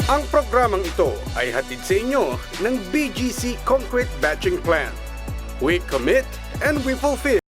Ang programang ito ay hatid sa inyo ng BGC Concrete Batching Plant. We commit and we fulfill.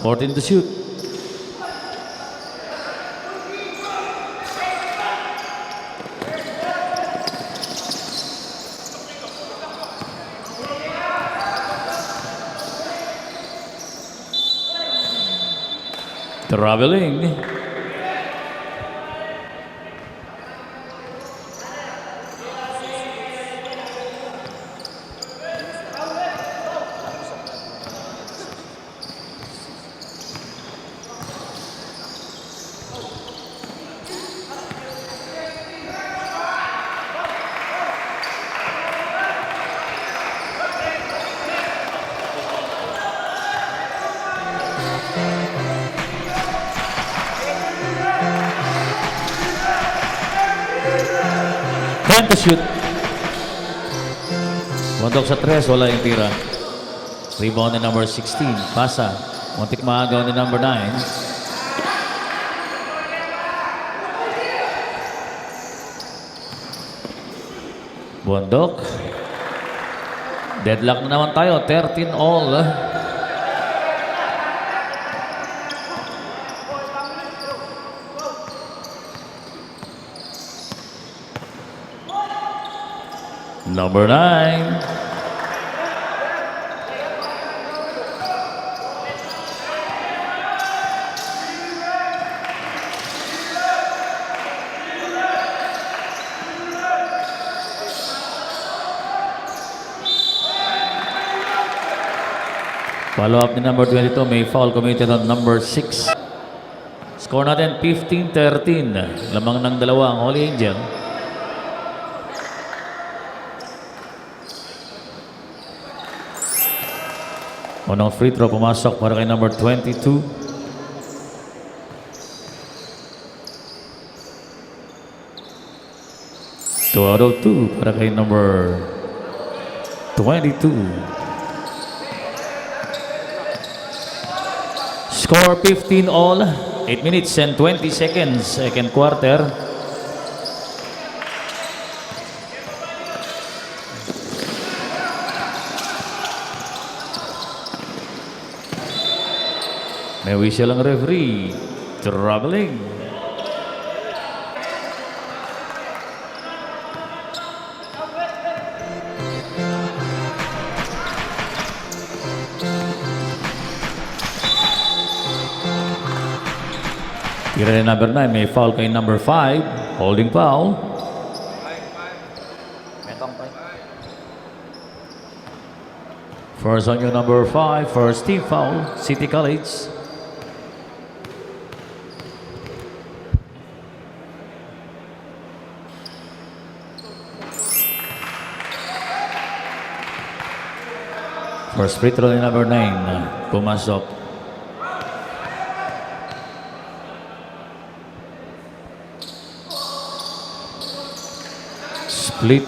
Fourteen to shoot. Traveling. Time to shoot. Bundok sa 3, wala yung tira. Rebound ni number 16. Pasa. Muntik maagaw ni number 9. Bundok. Deadlock na naman tayo. 13 all. Number 9. Follow up ni number 22. May foul committed on number 6. Score natin 15-13. Lamang ng dalawa ang Holy Angel. Unang free throw pumasok para kay number 22. Two out of 2 para kay number 22. Score 15 all. 8 minutes and 20 seconds. Second quarter. May whistle ang referee. Traveling. Tira ni number 9. May foul kay number 5. Holding foul. First on your number 5. First team foul. City College. First free throw ni number 9. Pumasok. Split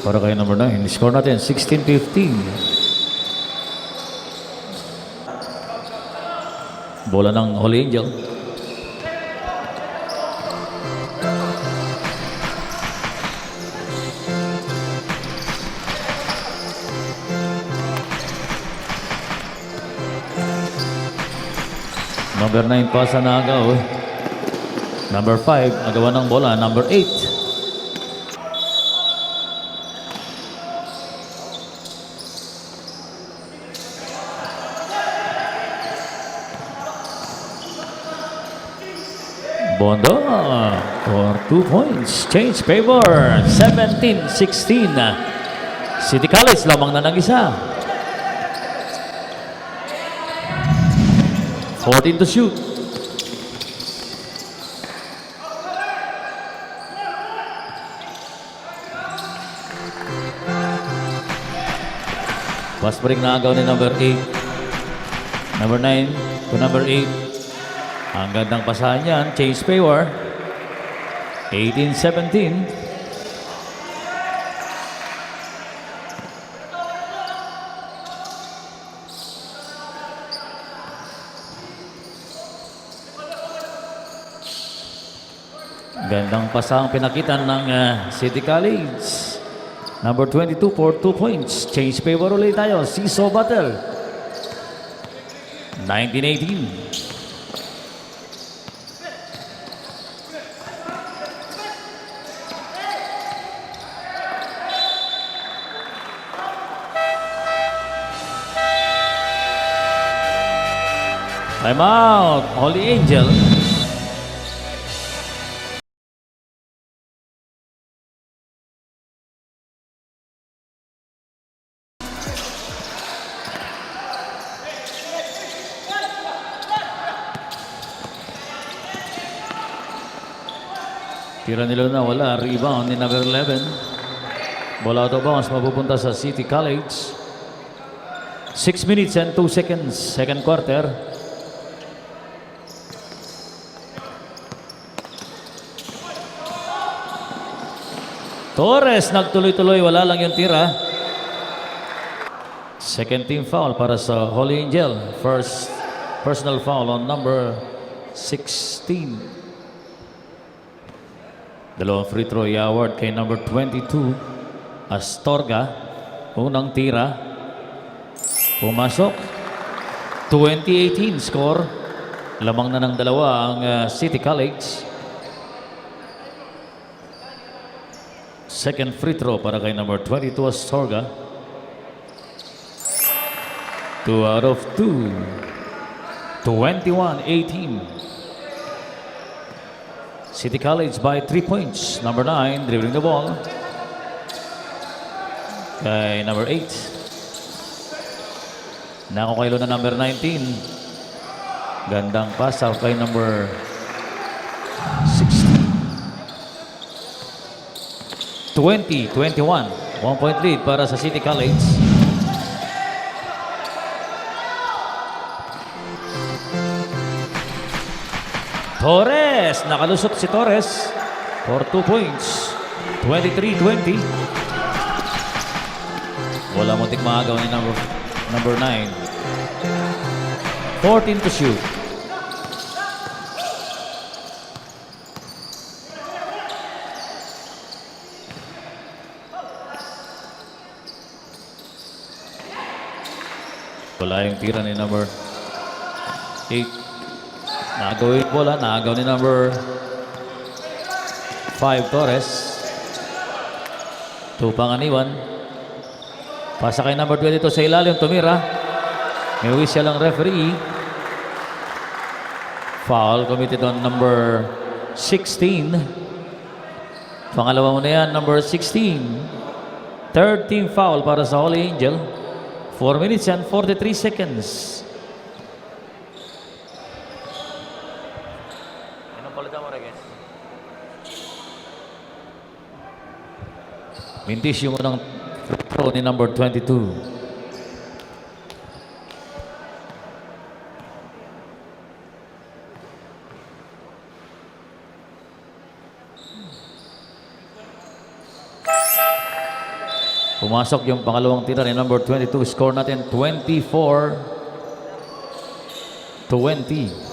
para kay number 9. Score natin 16-15. Bola ng Holy Angel. Number 9 pa sa nagaw. Number 5, nagawa ng bola. Number 8. Bondo for 2 points. Change favor. 17-16. City College lamang na ng isa. 14 to shoot. Fast break na agaw ni number 8. Number 9 to number 8. Ang gandang pasahan yan. Change favor. 18-17. Gandang pasang pinakitan ng City College. Number 22 for 2 points. Change favor ulit tayo. Seesaw battle. 19-18. Time out. Holy Angel. Tira nila na wala. Rebound ni number 11. Bola out of bounds. Mapupunta sa City College. 6 minutes and 2 seconds. Second quarter. Torres nagtuloy-tuloy. Wala lang yung tira. Second team foul para sa Holy Angel. First personal foul on number 16. Dalawang free throw i-award kay number 22, Astorga. Unang tira. Pumasok. 20-18 score. Lamang na ng dalawa ang City College. Second free throw para kay number 22, Astorga. 2 out of 2. 21-18. City College by 3 points. Number 9, dribbling the ball. Kay number 8. Nakukaylo na number 19. Gandang pass out kay number 16. 20-21. 1 point lead para sa City College. Torres, nakalusot si Torres for 2 points. 23-20. Wala muntik maagaw ni number 9. 14 to shoot. Wala yung tira ni number 8. Naagaw yung bola. Naagaw ni number 5, Torres. 2 panganiwan. Pasa kay number 22 sa ilalim. Tumira. May whistle ang referee. Foul committed on number 16. Pangalawa mo na yan, number 16. Third team foul para sa Holy Angel. 4 minutes and 43 seconds. Mintis yung unang throw ni number 22. Pumasok yung pangalawang tira ni number 22. Score natin 24-20.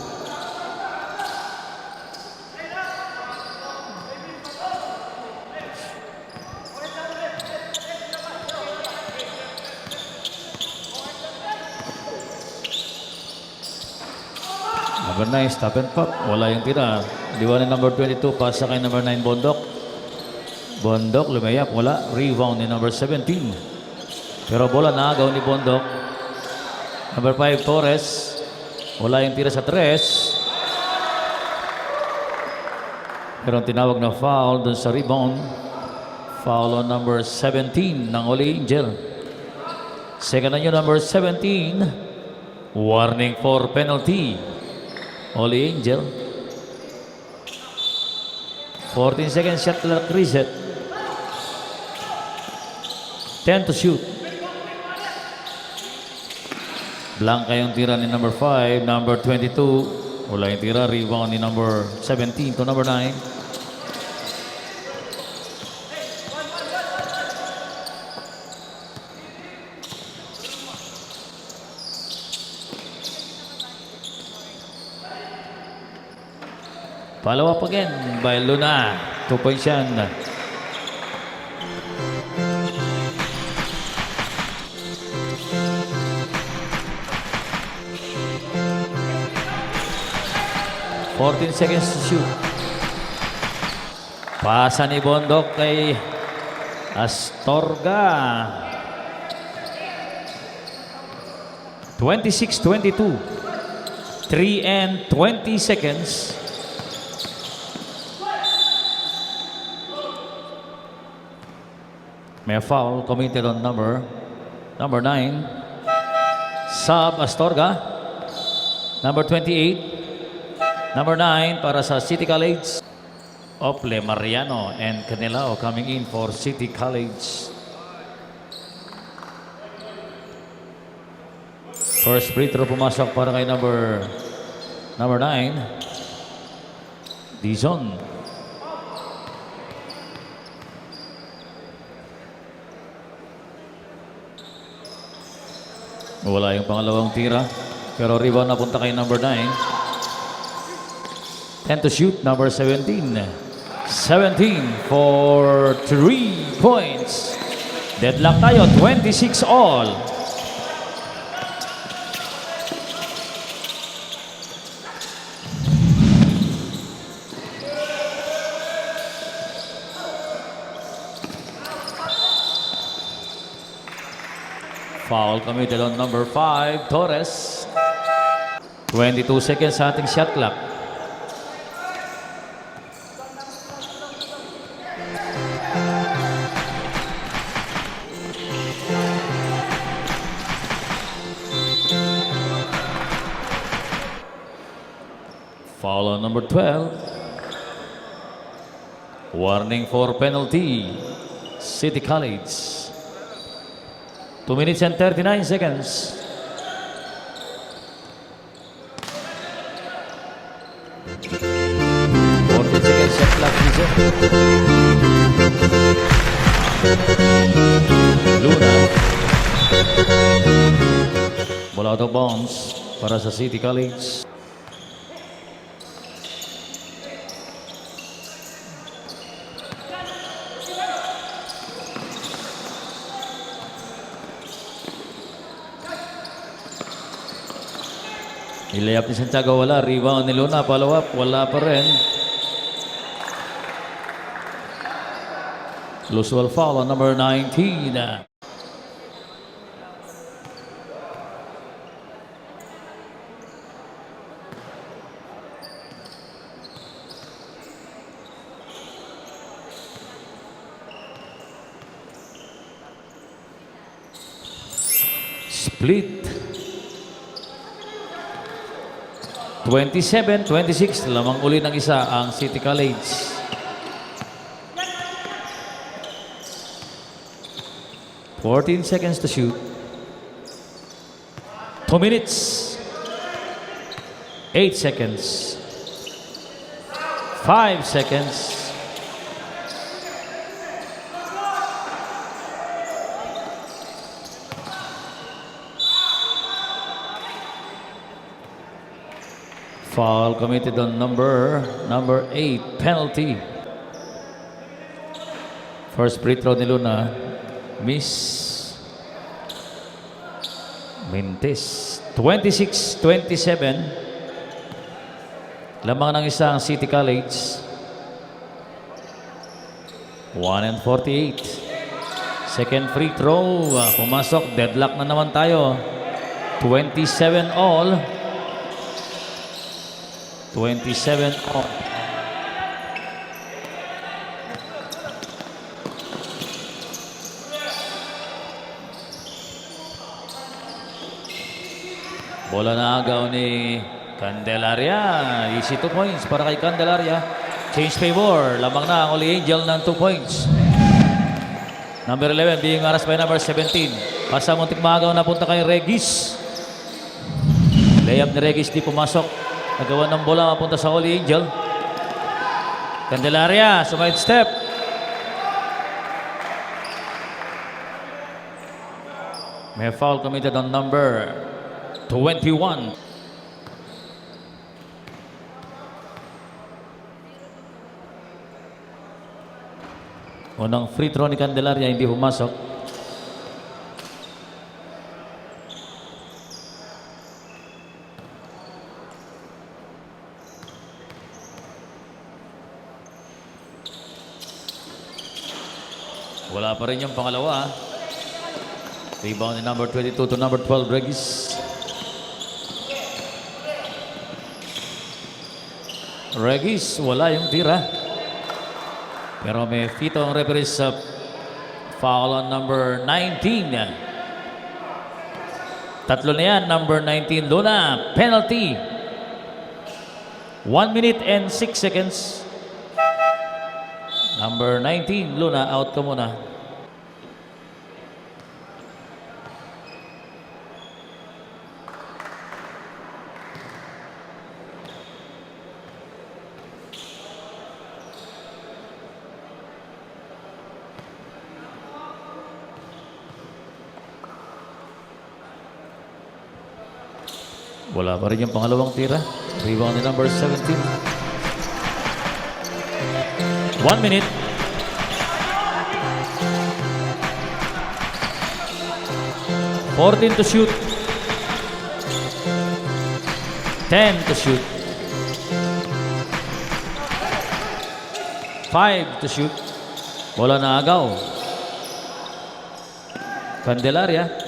Number 9, stop and pop. Wala yung tira. Liwan ni number 22, pasa kay number 9, Bondok. Bondok, lumayap, wala. Rebound ni number 17. Pero bola naagaw ni Bondok. Number 5, Torres. Wala yung tira sa 3. Pero ang tinawag na foul dun sa rebound. Foul on number 17 ng Holy Angel. Second na yun, number 17. Warning for penalty. Holy Angel. 14 seconds shot clock reset. 10 to shoot. Blanca yung tira ni number 5. Number 22. Wala yung tira. Rebound ni number 17 to number 9. Follow up again by Luna. 2 points yan. ...14 seconds to shoot. Pasa ni Bondok kay Astorga. 26-22. 3 and 20 seconds. May foul committed on number 9. Sub Astorga. Number 28. Number 9 para sa City College. Ople, Mariano and Canelao coming in for City College. First free throw pumasok para kay number 9. Dizon. Wala yung pangalawang tira. Pero rebound na punta kay number 9. 10 to shoot, number 17. 17 for 3 points. Deadlock tayo, 26 all. Foul committed on number 5, Torres. 22 seconds sa ating shot clock. Foul on number 12. Warning for penalty. City College. 2 minutes and 39 seconds. Shot clock reset. Luna. Bola out of bounds para sa City College. Ilayap ni Santiago, wala. Rebound ni Luna, follow up, wala pa rin. Usual foul on number 19. Split. 27-26, lamang uli ng isa ang City College. ...14 seconds to shoot. 2 minutes. 8 seconds. 5 seconds. Foul committed on number 8, penalty. First free throw ni Luna, miss. Mintis. 26-27. Lamang ng isang City College. 1:48. Second free throw. Pumasok. Deadlock na naman tayo. 27 all. 27 all. Bola na agaw ni Candelaria. Easy 2 points para kay Candelaria. Change favor. Lamang na ang Holy Angel ng 2 points. Number 11 being aras by number 17. Pasa muntik maagaw na punta kay Regis. Layup ni Regis di pumasok. Nagawa ng bola mapunta sa Holy Angel. Candelaria sumide step. May foul committed on number 21. Unang free throw ni Candelaria hindi pumasok. Wala pa rin yung pangalawa. Rebound ni number 22 to number 12, Regis. Regis, wala yung tira. Pero may fito ang referee sa foul on number 19. Tatlo na yan, number 19, Luna. Penalty. 1 minute and 6 seconds. Number 19, Luna, out ka muna. Wala pa rin yung pangalawang tira. Rebound ni number 17. 1 minute. $14 to shoot. 10 to shoot. 5 to shoot. Bola na agaw. Candelaria.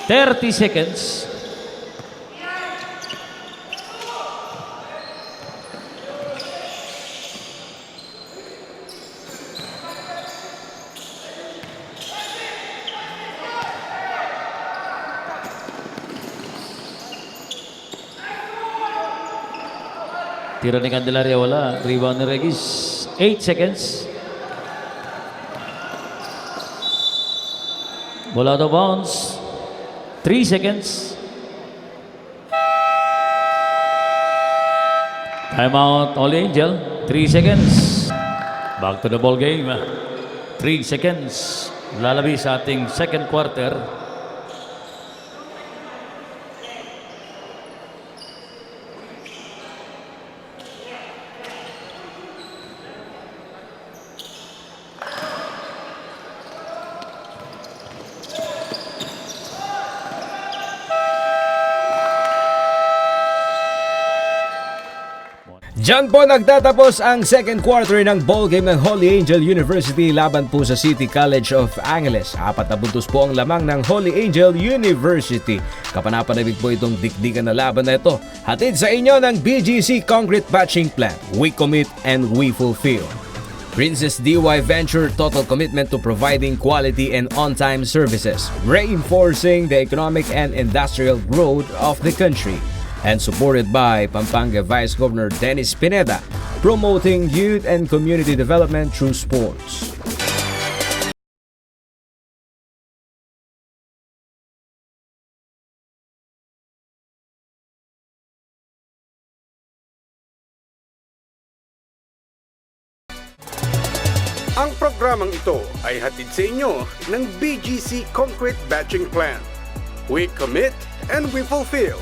$30 seconds. Tira ni Candelaria wala. Rebound ni Regis. 8 seconds. Bola out of bounds. 3 seconds. Timeout, Holy Angel. 3 seconds. Back to the ball game. 3 seconds. Lalabi sa ating second quarter. Diyan po nagtatapos ang second quarter ng ball game ng Holy Angel University laban po sa City College of Angeles. 4 na puntos po ang lamang ng Holy Angel University. Kapanapanabik po itong dikdikan na laban na ito. Hatid sa inyo ng BGC Concrete Batching Plant. We commit and we fulfill. Princess DY Venture total commitment to providing quality and on-time services, reinforcing the economic and industrial growth of the country. And supported by Pampanga Vice Governor Dennis Pineda, promoting youth and community development through sports. Ang programang ito ay hatid sa inyo ng BGC Concrete Batching Plant. We commit and we fulfill.